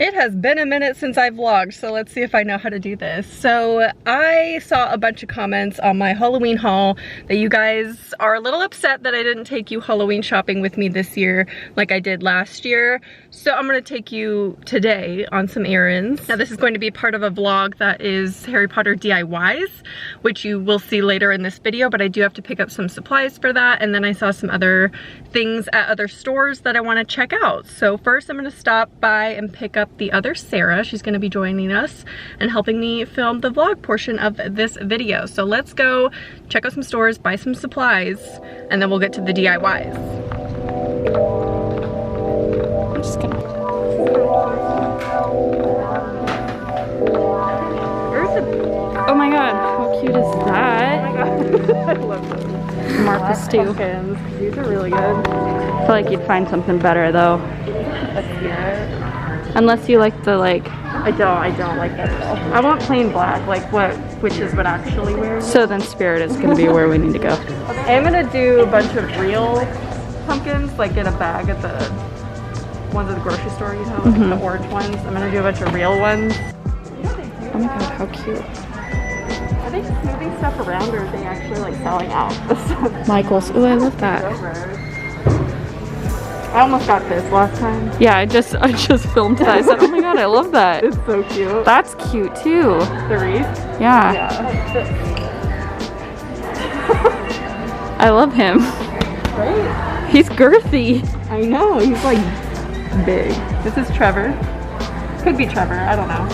It has been a minute since I vlogged, so let's see if I know how to do this. So I saw a bunch of comments on my Halloween haul that you guys are a little upset that I didn't take you Halloween shopping with me this year like I did last year. So I'm gonna take you today on some errands. Now this is going to be part of a vlog that is Harry Potter DIYs, which you will see later in this video, but I do have to pick up some supplies for that. And then I saw some other things at other stores that I wanna check out. So first I'm gonna stop by and pick up the other Sarah. She's gonna be joining us and helping me film the vlog portion of this video. So let's go check out some stores, buy some supplies, and then we'll get to the DIYs. I'm just gonna... Oh my god, how cute is that? Oh my god, I love those. Martha's too. These are really good. I feel like you'd find something better though. A spirit. Unless you like the I don't like that at all. I want plain black, like what witches would actually wear. So then spirit is gonna be where we need to go. Okay, I'm gonna do a bunch of real pumpkins, like get a bag at the ones at the grocery store, you know, like the orange ones. I'm gonna do a bunch of real ones. Oh my god, how cute. Are they just moving stuff around, or are they actually like selling out the stuff? Michael's. Ooh, I love that. I almost got this last time. Yeah, I just filmed that. I said, oh my god, I love that. It's so cute. That's cute too. The wreath? Yeah. I love him. Right? He's girthy. I know, he's like big. This is Trevor. Could be Trevor, I don't know.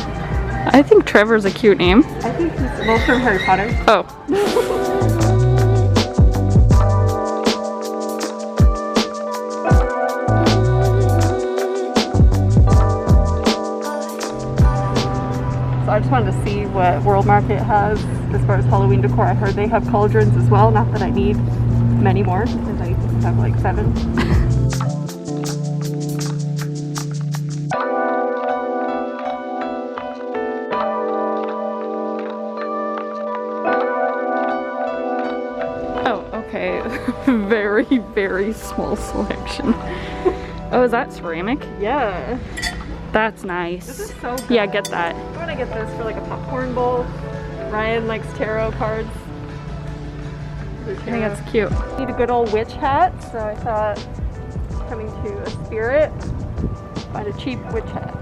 I think Trevor's a cute name. I think he's well from Harry Potter. Oh. I just wanted to see what World Market has as far as Halloween decor. I heard they have cauldrons as well. Not that I need many more, because I have like 7. Oh, okay. Very, very small selection. Oh, is that ceramic? Yeah. That's nice. This is so good. Yeah, get that. I'm gonna get this for like a popcorn bowl. Ryan likes tarot cards. I think that's cute. Need a good old witch hat, so I thought coming to a spirit, find a cheap witch hat.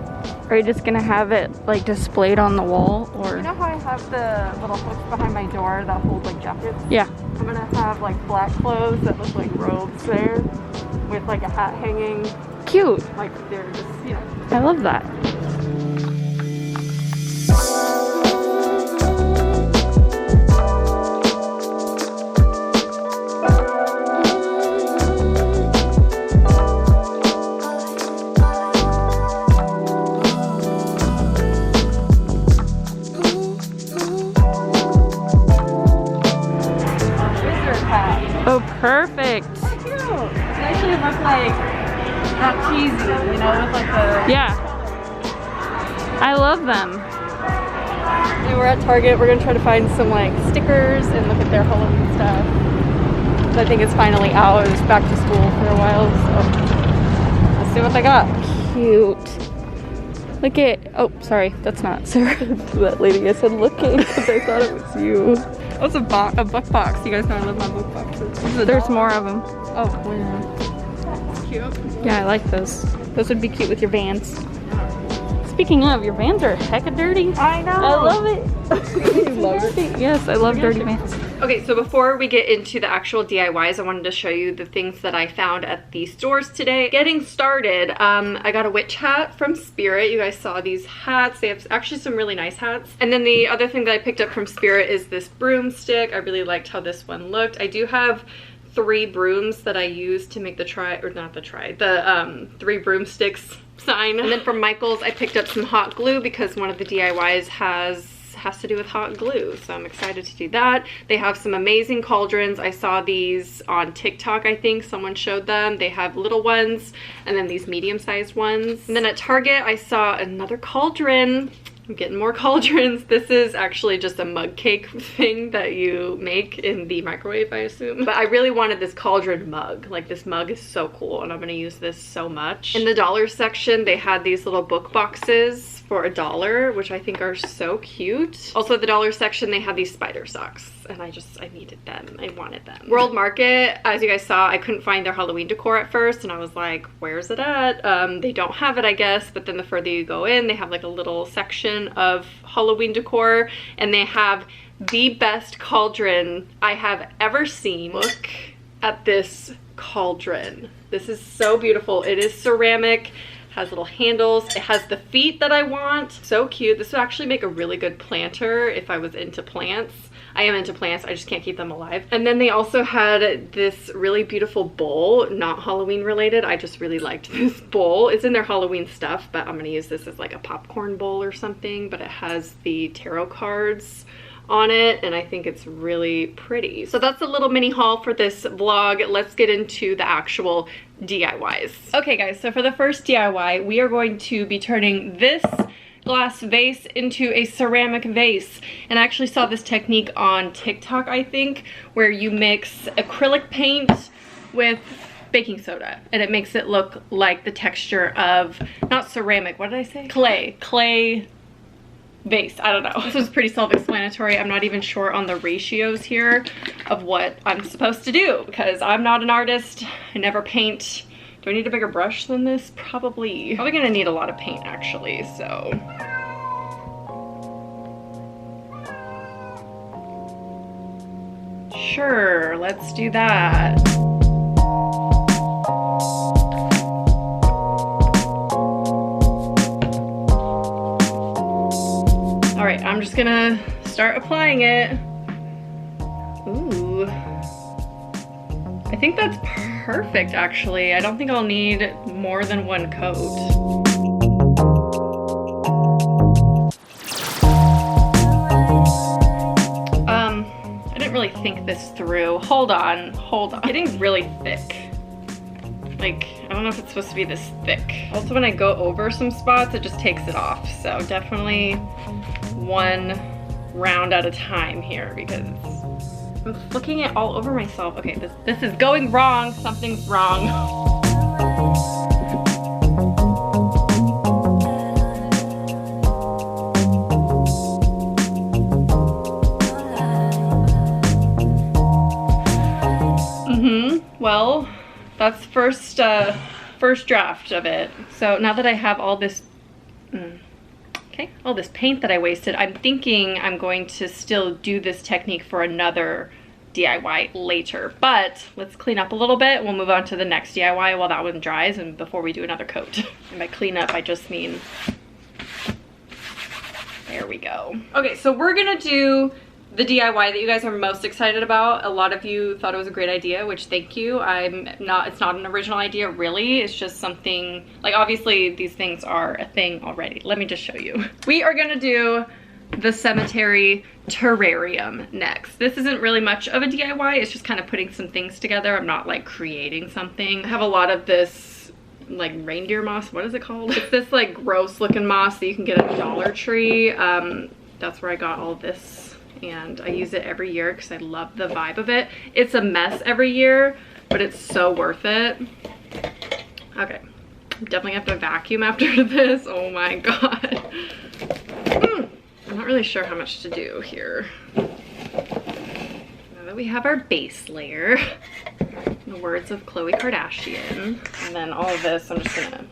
Are you just gonna have it like displayed on the wall, or? You know how I have the little hooks behind my door that hold like jackets? Yeah. I'm gonna have like black clothes that look like robes there, with like a hat hanging. Cute. Like they're just, you know. I love that. Oh, perfect. How cute. They actually look like not cheesy, you know, with like the... Yeah. I love them. And we're at Target. We're gonna try to find some like stickers and look at their Halloween stuff. I think it's finally out. It was back to school for a while, so let's see what they got. Cute. Look at... Oh, sorry. That's not Sarah. That lady I said looking because I thought it was you. Oh, it's a book box. You guys know I love my book boxes. There's more of them. Oh, yeah. Cute. Yeah, I like those. Those would be cute with your Vans. Speaking of, your Vans are hecka dirty. I know. I love it. You love it? Yes, I love dirty Vans. Okay, so before we get into the actual DIYs, I wanted to show you the things that I found at the stores today. Getting started, I got a witch hat from Spirit. You guys saw these hats. They have actually some really nice hats. And then the other thing that I picked up from Spirit is this broomstick. I really liked how this one looked. I do have 3 brooms that I used to make the 3 broomsticks sign. And then from Michael's, I picked up some hot glue because one of the DIYs has to do with hot glue, so I'm excited to do that. They have some amazing cauldrons. I saw these on TikTok. I think someone showed them. They have little ones and then these medium-sized ones. And then at Target, I saw another cauldron. I'm getting more cauldrons. This is actually just a mug cake thing that you make in the microwave, I assume. But I really wanted this cauldron mug. Like, this mug is so cool and I'm gonna use this so much. In the dollar section, they had these little book boxes for $1, which I think are so cute. Also, the dollar section, they had these spider socks and I needed them. I wanted them. World Market, as you guys saw, I couldn't find their Halloween decor at first and I was like, where's it at? They don't have it, I guess, but then the further you go in, they have like a little section of Halloween decor and they have the best cauldron I have ever seen. Look at this cauldron. This is so beautiful. It is ceramic. Has little handles. It has the feet that I want. So cute. This would actually make a really good planter if I was into plants. I am into plants, I just can't keep them alive. And then they also had this really beautiful bowl, not Halloween related. I just really liked this bowl. It's in their Halloween stuff, but I'm gonna use this as like a popcorn bowl or something, but it has the tarot cards on it and I think it's really pretty. So that's a little mini haul for this vlog. Let's get into the actual DIYs. Okay guys, so for the first DIY, we are going to be turning this glass vase into a ceramic vase. And I actually saw this technique on TikTok, I think, where you mix acrylic paint with baking soda and it makes it look like the texture of, not ceramic, what did I say? Clay vase. I don't know. This was pretty self-explanatory. I'm not even sure on the ratios here of what I'm supposed to do because I'm not an artist. I never paint. Do I need a bigger brush than this? Probably gonna need a lot of paint actually, so. Sure, let's do that. All right, I'm just gonna start applying it. Ooh. I think that's perfect, actually. I don't think I'll need more than one coat. I didn't really think this through. Hold on. Getting really thick. Like, I don't know if it's supposed to be this thick. Also, when I go over some spots, it just takes it off. So definitely one round at a time here because I'm flicking it all over myself. Okay, this is going wrong. Something's wrong. Well, that's first draft of it. So now that I have all this, all this paint that I wasted, I'm thinking I'm going to still do this technique for another DIY later. But let's clean up a little bit. We'll move on to the next DIY while that one dries and before we do another coat. And by clean up, I just mean, there we go. Okay, so we're gonna do the DIY that you guys are most excited about. A lot of you thought it was a great idea, which thank you. It's not an original idea really. It's just something, like obviously these things are a thing already. Let me just show you. We are gonna do the cemetery terrarium next. This isn't really much of a DIY. It's just kind of putting some things together. I'm not like creating something. I have a lot of this like reindeer moss. What is it called? It's this like gross looking moss that you can get at Dollar Tree. That's where I got all this. And I use it every year because I love the vibe of it. It's a mess every year, but it's so worth it. Okay, definitely have to vacuum after this. Oh my god. I'm not really sure how much to do here. Now that we have our base layer, in the words of Khloe Kardashian, and then all of this, I'm just gonna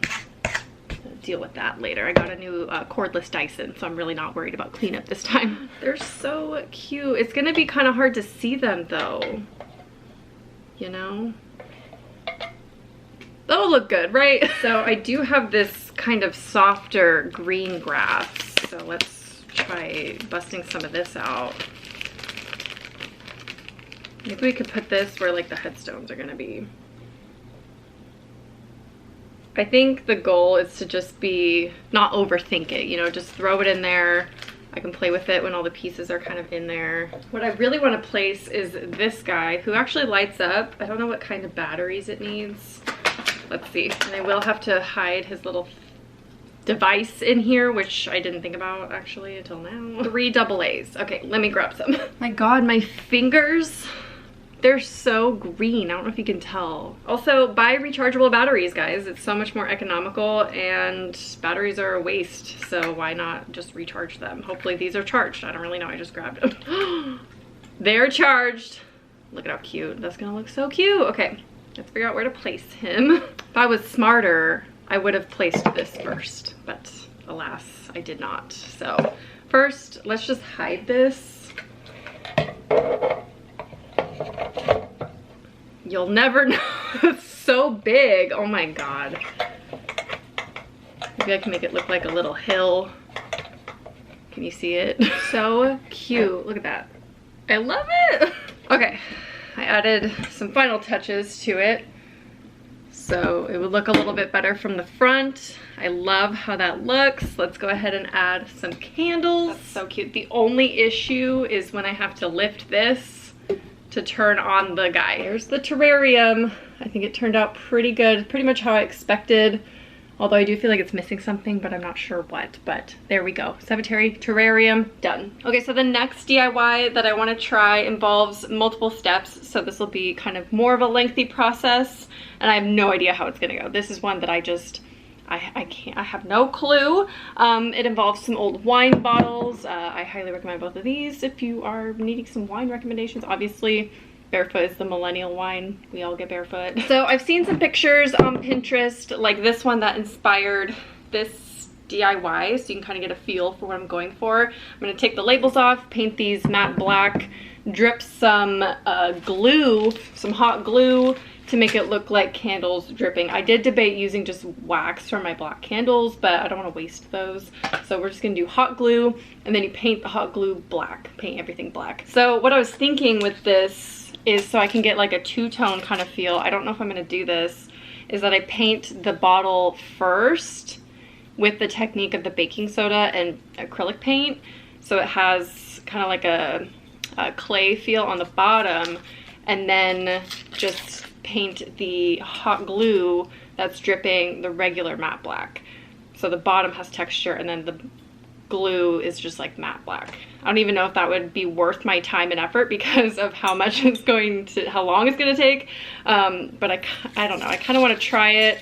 deal with that later. I got a new cordless Dyson, so I'm really not worried about cleanup this time. They're so cute. It's gonna be kind of hard to see them though, you know? That'll look good, right? So I do have this kind of softer green grass, so let's try busting some of this out. Maybe we could put this where like the headstones are gonna be. I think the goal is to just be, not overthink it, you know, just throw it in there. I can play with it when all the pieces are kind of in there. What I really want to place is this guy who actually lights up. I don't know what kind of batteries it needs. Let's see. And I will have to hide his little device in here, which I didn't think about actually until now. 3 AA's. Okay, let me grab some. My God, my fingers, they're so green. I don't know if you can tell. Also, buy rechargeable batteries, guys. It's so much more economical, and batteries are a waste, so why not just recharge them? Hopefully these are charged. I don't really know. I just grabbed them. They're charged. Look at how cute. That's gonna look so cute. Okay, let's figure out where to place him. If I was smarter, I would have placed this first, but alas, I did not. So first, let's just hide this. You'll never know. It's so big. Oh my God. Maybe I can make it look like a little hill. Can you see it? So cute. Look at that. I love it. Okay, I added some final touches to it so it would look a little bit better from the front. I love how that looks. Let's go ahead and add some candles. That's so cute. The only issue is when I have to lift this to turn on the guy. Here's the terrarium. I think it turned out pretty good, pretty much how I expected. Although I do feel like it's missing something, but I'm not sure what. But there we go. Cemetery terrarium done. Okay, so the next DIY that I want to try involves multiple steps. So this will be kind of more of a lengthy process, and I have no idea how it's gonna go. This is one that I have no clue. It involves some old wine bottles. I highly recommend both of these if you are needing some wine recommendations. Obviously, barefoot is the millennial wine. We all get barefoot. So I've seen some pictures on Pinterest, like this one that inspired this DIY, so you can kind of get a feel for what I'm going for. I'm gonna take the labels off, paint these matte black, drip some glue, some hot glue, to make it look like candles dripping. I did debate using just wax for my black candles, but I don't want to waste those. So we're just gonna do hot glue, and then you paint the hot glue black, paint everything black. So what I was thinking with this is, so I can get like a two-tone kind of feel, I don't know if I'm gonna do this, is that I paint the bottle first with the technique of the baking soda and acrylic paint. So it has kind of like a clay feel on the bottom, and then just paint the hot glue that's dripping the regular matte black. So the bottom has texture, and then the glue is just like matte black. I don't even know if that would be worth my time and effort because of how much it's going to, how long it's gonna take. But I don't know. I kind of want to try it,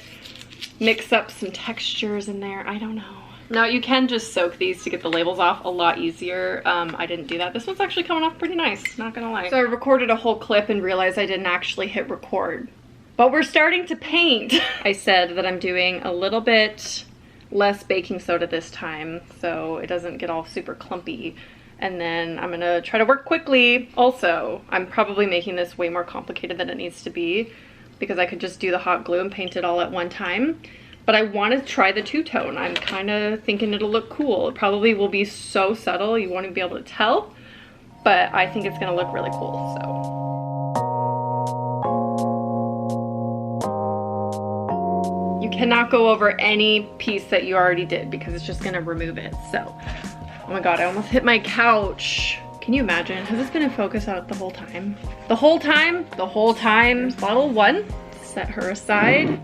mix up some textures in there. I don't know. Now you can just soak these to get the labels off a lot easier. I didn't do that. This one's actually coming off pretty nice, not gonna lie. So I recorded a whole clip and realized I didn't actually hit record. But we're starting to paint. I said that I'm doing a little bit less baking soda this time so it doesn't get all super clumpy. And then I'm gonna try to work quickly. Also, I'm probably making this way more complicated than it needs to be because I could just do the hot glue and paint it all at one time. But I want to try the two-tone. I'm kind of thinking it'll look cool. It probably will be so subtle you won't even be able to tell, but I think it's gonna look really cool, so. You cannot go over any piece that you already did because it's just gonna remove it, so. Oh my God, I almost hit my couch. Can you imagine? Has this been in focus out the whole time? The whole time? The whole time. Bottle 1, set her aside.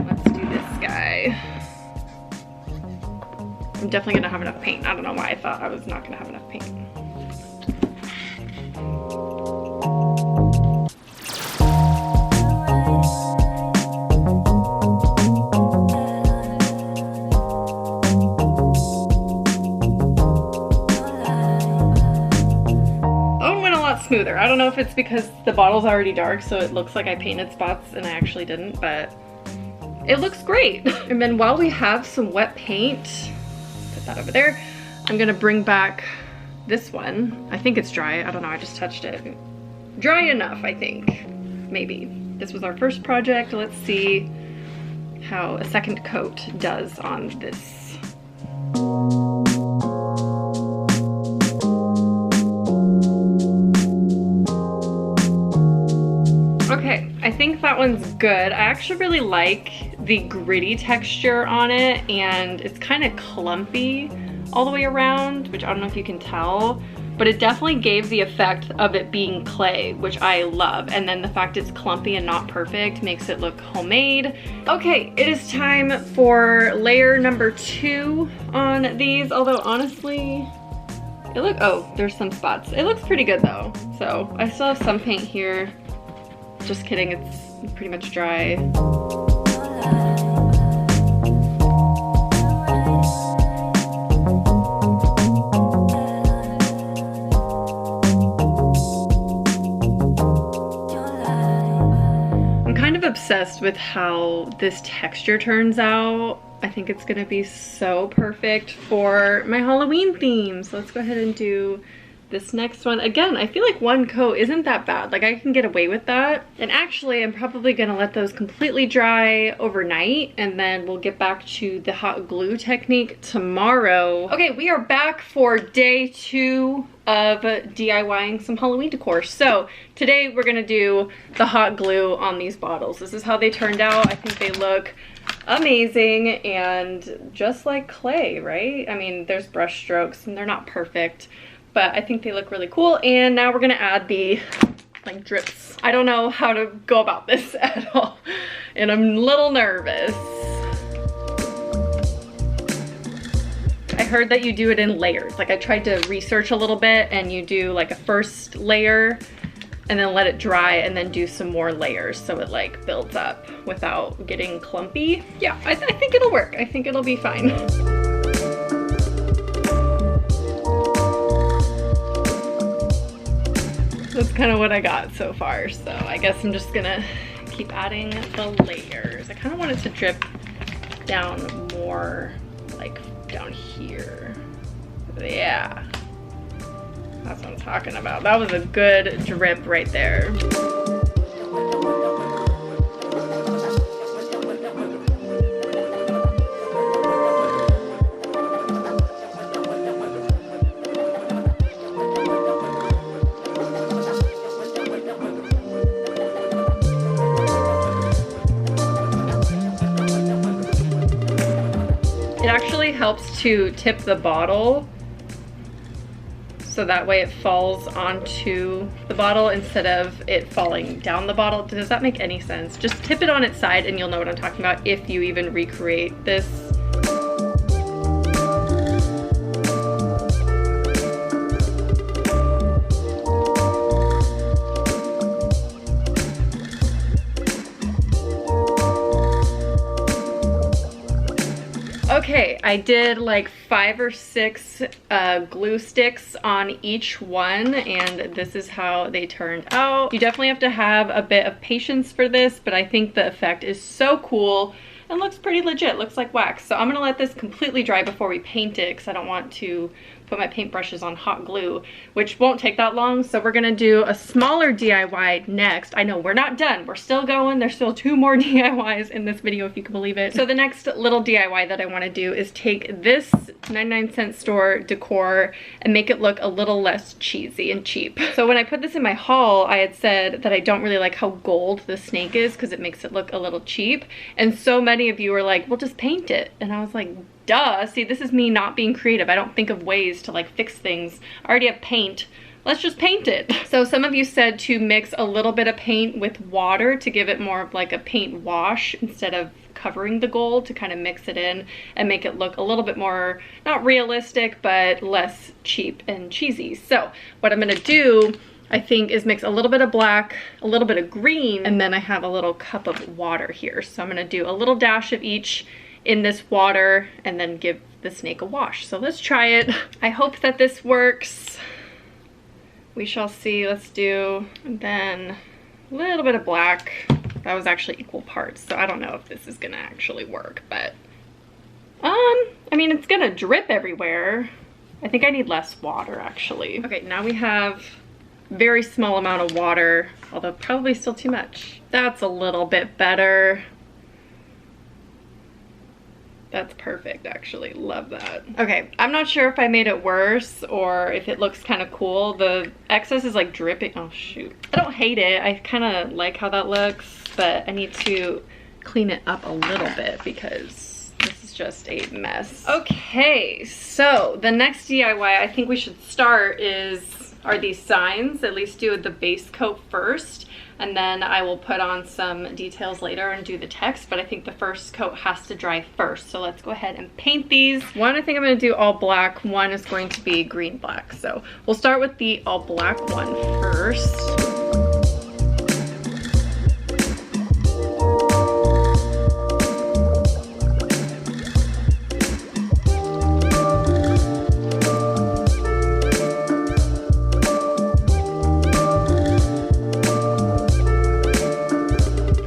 Let's do this guy. I'm definitely gonna have enough paint. I don't know why I thought I was not gonna have enough paint. Smoother. I don't know if it's because the bottle's already dark so it looks like I painted spots and I actually didn't, but it looks great. And then while we have some wet paint, put that over there, I'm gonna bring back this one. I think it's dry. I don't know, I just touched it. Dry enough, I think. Maybe. This was our first project. Let's see how a second coat does on this. Okay, I think that one's good. I actually really like the gritty texture on it, and it's kind of clumpy all the way around, which I don't know if you can tell, but it definitely gave the effect of it being clay, which I love. And then the fact it's clumpy and not perfect makes it look homemade. Okay, it is time for layer number 2 on these, although honestly, oh, there's some spots. It looks pretty good though. So I still have some paint here. Just kidding, it's pretty much dry. I'm kind of obsessed with how this texture turns out. I think it's gonna be so perfect for my Halloween theme. So let's go ahead and do this next one. Again, I feel like one coat isn't that bad. Like I can get away with that. And actually, I'm probably gonna let those completely dry overnight and then we'll get back to the hot glue technique tomorrow. Okay, we are back for day 2 of DIYing some Halloween decor. So today we're gonna do the hot glue on these bottles. This is how they turned out. I think they look amazing and just like clay, right? I mean, there's brush strokes and they're not perfect, but I think they look really cool. And now we're gonna add the like drips. I don't know how to go about this at all, and I'm a little nervous. I heard that you do it in layers. Like I tried to research a little bit and you do like a first layer and then let it dry and then do some more layers so it like builds up without getting clumpy. Yeah, I think it'll work. I think it'll be fine. That's kind of what I got so far. So I guess I'm just gonna keep adding the layers. I kind of want it to drip down more, like down here. Yeah, that's what I'm talking about. That was a good drip right there. It actually helps to tip the bottle so that way it falls onto the bottle instead of it falling down the bottle. Does that make any sense? Just tip it on its side and you'll know what I'm talking about if you even recreate this. Okay, I did like 5 or 6 glue sticks on each one, and this is how they turned out. You definitely have to have a bit of patience for this, but I think the effect is so cool and looks pretty legit. Looks like wax. So I'm gonna let this completely dry before we paint it because I don't want to put my paintbrushes on hot glue, which won't take that long. So we're gonna do a smaller DIY next. I know we're not done, we're still going. There's still 2 more DIYs in this video, if you can believe it. So the next little DIY that I wanna do is take this 99-cent store decor and make it look a little less cheesy and cheap. So when I put this in my haul, I had said that I don't really like how gold the snake is because it makes it look a little cheap. And so many of you were like, well, just paint it. And I was like, duh. See, this is me not being creative. I don't think of ways to like fix things. I already have paint. Let's just paint it. So some of you said to mix a little bit of paint with water to give it more of like a paint wash instead of covering the gold, to kind of mix it in and make it look a little bit more, not realistic, but less cheap and cheesy. So what I'm gonna do, I think, is mix a little bit of black, a little bit of green, and then I have a little cup of water here. So I'm gonna do a little dash of each in this water and then give the snake a wash. So let's try it. I hope that this works. We shall see. Let's do, and then a little bit of black. That was actually equal parts, so I don't know if this is gonna actually work, but I mean, it's gonna drip everywhere. I think I need less water actually. Okay, now we have very small amount of water, although probably still too much. That's a little bit better. That's perfect, actually. Love that. Okay, I'm not sure if I made it worse or if it looks kind of cool. The excess is like dripping. Oh, shoot. I don't hate it. I kind of like how that looks, but I need to clean it up a little bit because this is is just a mess. Okay, so the next DIY I think we should start are these signs. At least do the base coat first, and then I will put on some details later and do the text, but I think the first coat has to dry first. So let's go ahead and paint these. One I think I'm gonna do all black, one is going to be green black. So we'll start with the all black one first.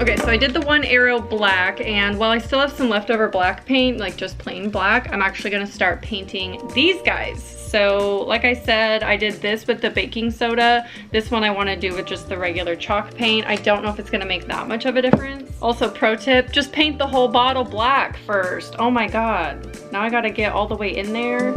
Okay, so I did the one arrow black, and while I still have some leftover black paint, like just plain black, I'm actually gonna start painting these guys. So like I said, I did this with the baking soda. This one I wanna do with just the regular chalk paint. I don't know if it's gonna make that much of a difference. Also, pro tip, just paint the whole bottle black first. Oh my God, now I gotta get all the way in there.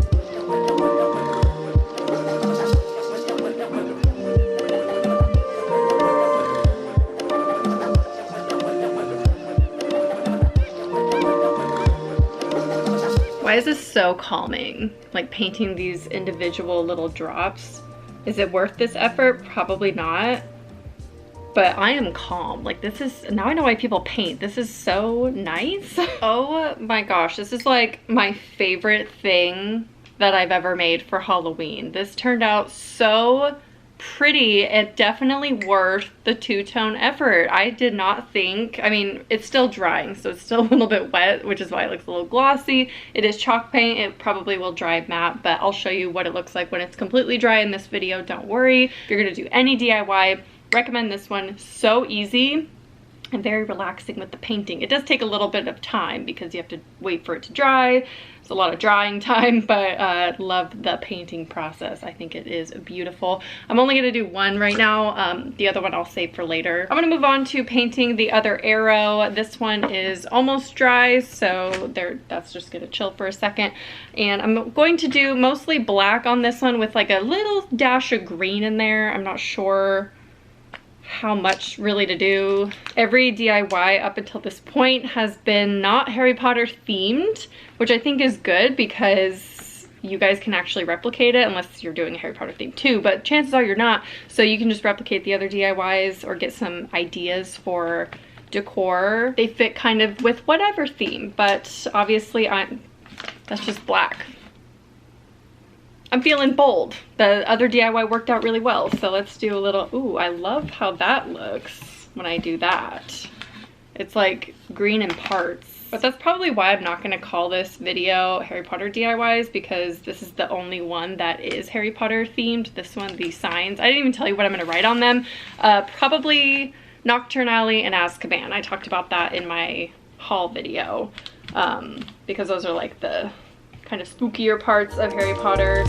Why is this so calming? Like painting these individual little drops. Is it worth this effort? Probably not. But I am calm. Like this is, now I know why people paint. This is so nice. Oh my gosh, this is like my favorite thing that I've ever made for Halloween. This turned out so pretty and definitely worth the two-tone effort. I did not think, I mean, it's still drying, so it's still a little bit wet, which is why it looks a little glossy. It is chalk paint. It probably will dry matte, but I'll show you what it looks like when it's completely dry in this video. Don't worry. If you're gonna do any DIY, recommend this one. So easy and very relaxing with the painting. It does take a little bit of time because you have to wait for it to dry. It's a lot of drying time, but love the painting process. I think it is beautiful. I'm only gonna do one right now. The other one I'll save for later. I'm gonna move on to painting the other arrow. This one is almost dry, so that's just gonna chill for a second. And I'm going to do mostly black on this one with like a little dash of green in there. I'm not sure how much really to do. Every DIY up until this point has been not Harry Potter themed, which I think is good because you guys can actually replicate it unless you're doing a Harry Potter theme too, but chances are you're not. So you can just replicate the other DIYs or get some ideas for decor. They fit kind of with whatever theme, but obviously that's just black. I'm feeling bold. The other DIY worked out really well, so let's do a little, ooh, I love how that looks when I do that. It's like green in parts. But that's probably why I'm not gonna call this video Harry Potter DIYs, because this is the only one that is Harry Potter themed. This one, these signs, I didn't even tell you what I'm gonna write on them. Probably Nocturne Alley and Azkaban. I talked about that in my haul video, because those are like the kind of spookier parts of Harry Potter.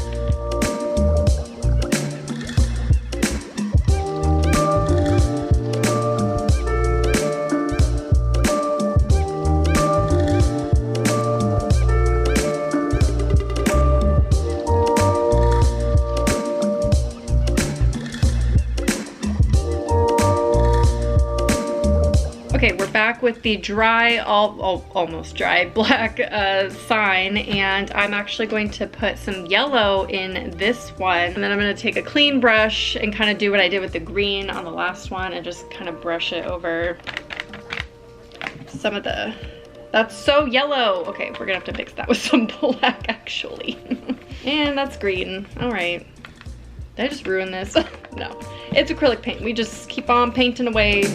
Okay, we're back with the dry, almost dry black sign, and I'm actually going to put some yellow in this one, and then I'm going to take a clean brush and kind of do what I did with the green on the last one and just kind of brush it over some of the, that's so yellow. Okay, we're gonna have to fix that with some black actually. And that's green. All right, did I just ruin this? No, it's acrylic paint. We just keep on painting away.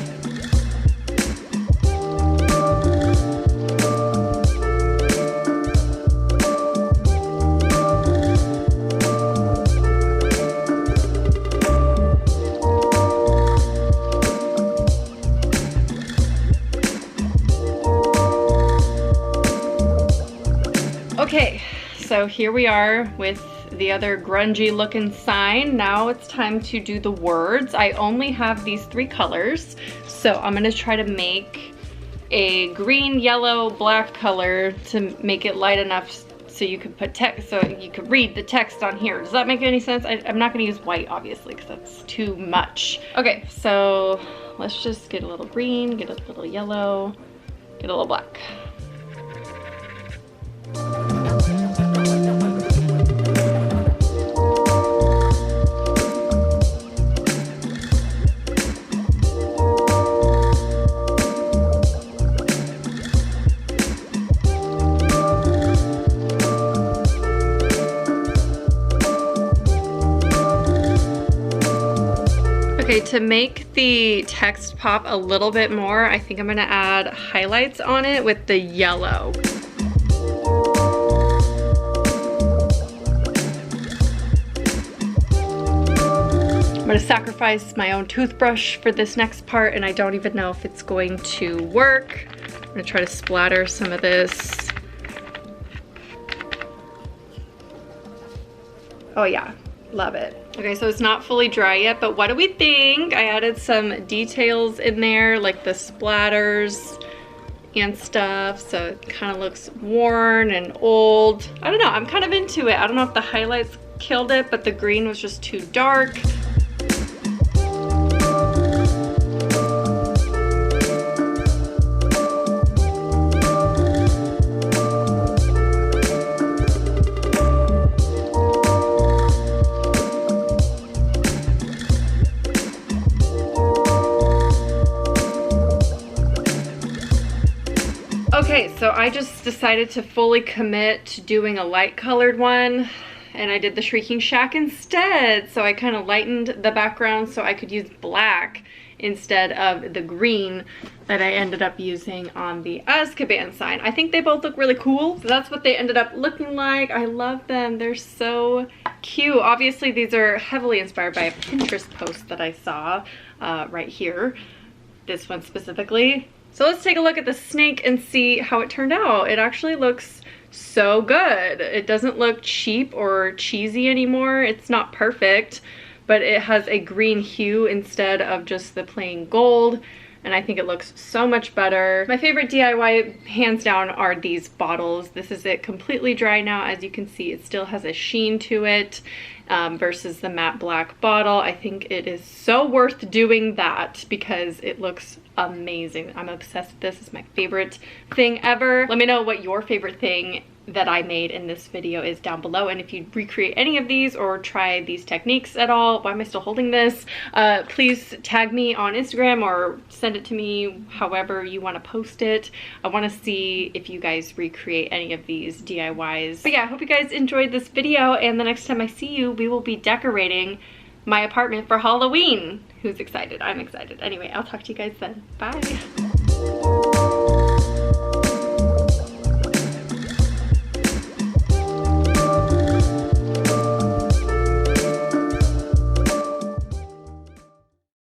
Okay, so here we are with the other grungy looking sign. Now it's time to do the words. I only have these 3 colors, so I'm gonna try to make a green, yellow, black color to make it light enough so you could put text, so you could read the text on here. Does that make any sense? I'm not gonna use white, obviously, because that's too much. Okay, so let's just get a little green, get a little yellow, get a little black. Okay, to make the text pop a little bit more, I think I'm gonna add highlights on it with the yellow. I'm gonna sacrifice my own toothbrush for this next part, and I don't even know if it's going to work. I'm gonna try to splatter some of this. Oh yeah, love it. Okay, so it's not fully dry yet, but what do we think? I added some details in there, like the splatters and stuff, so it kind of looks worn and old. I don't know, I'm kind of into it. I don't know if the highlights killed it, but the green was just too dark. Okay, so I just decided to fully commit to doing a light colored one, and I did the Shrieking Shack instead. So I kind of lightened the background so I could use black instead of the green that I ended up using on the Azkaban sign. I think they both look really cool. So that's what they ended up looking like. I love them. They're so cute. Obviously, these are heavily inspired by a Pinterest post that I saw right here. This one specifically. So let's take a look at the snake and see how it turned out. It actually looks so good. It doesn't look cheap or cheesy anymore. It's not perfect, but it has a green hue instead of just the plain gold, and I think it looks so much better. My favorite DIY, hands down, are these bottles. This is it completely dry now. As you can see, it still has a sheen to it versus the matte black bottle. I think it is so worth doing that because it looks amazing. I'm obsessed with this. It's my favorite thing ever. Let me know what your favorite thing that I made in this video is down below, and if you recreate any of these or try these techniques at all. Why am I still holding this? Please tag me on Instagram or send it to me however you want to post it. I want to see if you guys recreate any of these DIYs. But yeah, I hope you guys enjoyed this video, and the next time I see you, we will be decorating my apartment for Halloween. Who's excited? I'm excited. Anyway, I'll talk to you guys then. Bye.